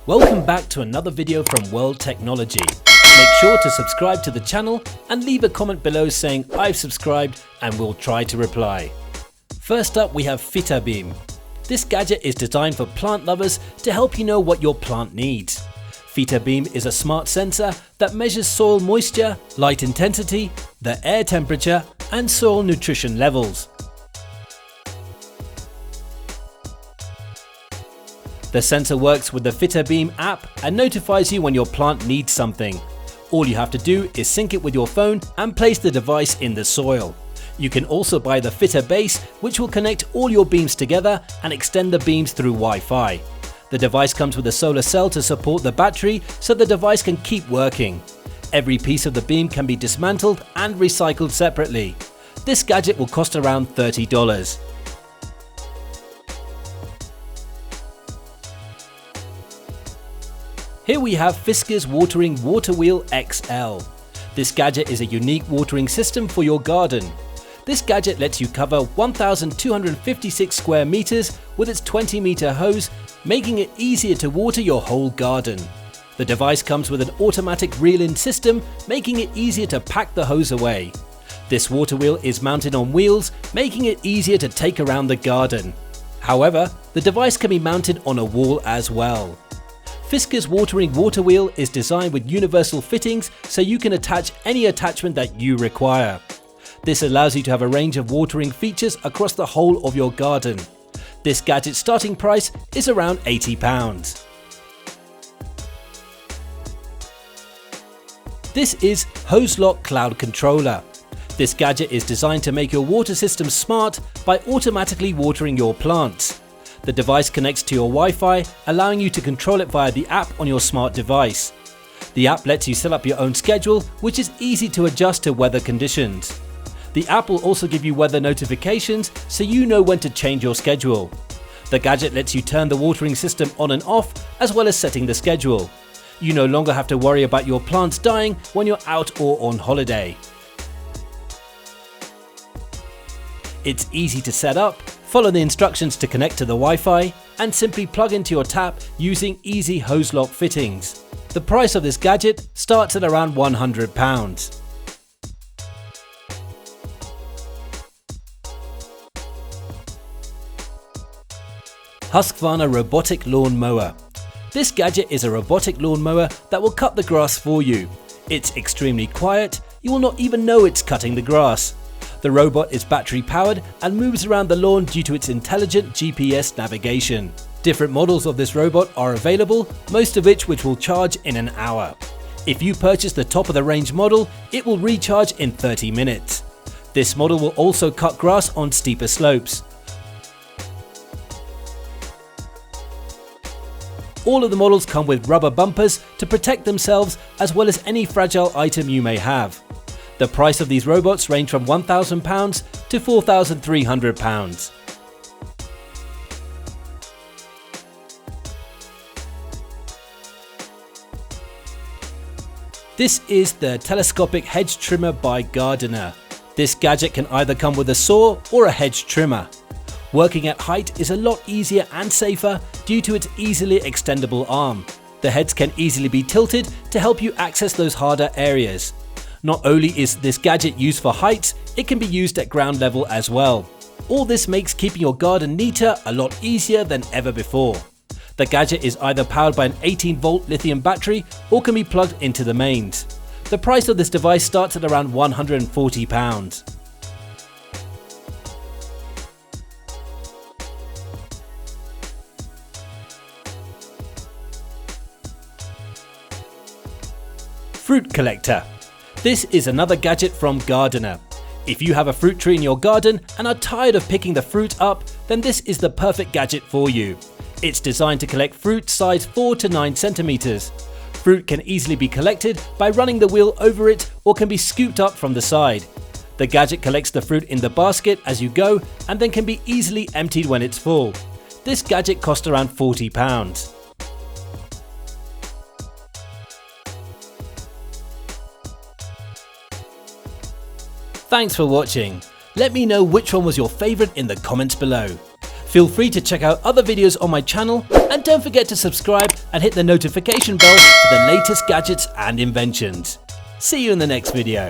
Welcome back to another video from World Technology. Make sure to subscribe to the channel and leave a comment below saying I've subscribed and we'll try to reply. First up we have FYTA Beam. This gadget is designed for plant lovers to help you know what your plant needs. FYTA Beam is a smart sensor that measures soil moisture, light intensity, the air temperature and soil nutrition levels. The sensor works with the FYTA Beam app and notifies you when your plant needs something. All you have to do is sync it with your phone and place the device in the soil. You can also buy the FYTA base, which will connect all your beams together and extend the beams through Wi-Fi. The device comes with a solar cell to support the battery so the device can keep working. Every piece of the beam can be dismantled and recycled separately. This gadget will cost around $30. Here we have FISKARS Watering WATERWHEEL XL. This gadget is a unique watering system for your garden. This gadget lets you cover 1,256 square meters with its 20-meter hose, making it easier to water your whole garden. The device comes with an automatic reel-in system, making it easier to pack the hose away. This water wheel is mounted on wheels, making it easier to take around the garden. However, the device can be mounted on a wall as well. FISKARS Watering Water Wheel is designed with universal fittings so you can attach any attachment that you require. This allows you to have a range of watering features across the whole of your garden. This gadget's starting price is around £80. This is HoseLock Cloud Controller. This gadget is designed to make your water system smart by automatically watering your plants. The device connects to your Wi-Fi, allowing you to control it via the app on your smart device. The app lets you set up your own schedule, which is easy to adjust to weather conditions. The app will also give you weather notifications so you know when to change your schedule. The gadget lets you turn the watering system on and off, as well as setting the schedule. You no longer have to worry about your plants dying when you're out or on holiday. It's easy to set up. Follow the instructions to connect to the Wi-Fi and simply plug into your tap using easy hose lock fittings. The price of this gadget starts at around £100. Husqvarna Robotic Lawnmower. This gadget is a robotic lawnmower that will cut the grass for you. It's extremely quiet, you will not even know it's cutting the grass. The robot is battery powered and moves around the lawn due to its intelligent GPS navigation. Different models of this robot are available, most of which will charge in an hour. If you purchase the top of the range model, it will recharge in 30 minutes. This model will also cut grass on steeper slopes. All of the models come with rubber bumpers to protect themselves as well as any fragile item you may have. The price of these robots range from £1,000 to £4,300. This is the Telescopic Hedge Trimmer by Gardener. This gadget can either come with a saw or a hedge trimmer. Working at height is a lot easier and safer due to its easily extendable arm. The heads can easily be tilted to help you access those harder areas. Not only is this gadget used for heights, it can be used at ground level as well. All this makes keeping your garden neater a lot easier than ever before. The gadget is either powered by an 18-volt lithium battery or can be plugged into the mains. The price of this device starts at around £140. Fruit Collector. This is another gadget from Gardener. If you have a fruit tree in your garden and are tired of picking the fruit up, then this is the perfect gadget for you. It's designed to collect fruit size 4 to 9 centimeters. Fruit can easily be collected by running the wheel over it or can be scooped up from the side. The gadget collects the fruit in the basket as you go and then can be easily emptied when it's full. This gadget costs around £40. Thanks for watching. Let me know which one was your favourite in the comments below. Feel free to check out other videos on my channel, and don't forget to subscribe and hit the notification bell for the latest gadgets and inventions. See you in the next video.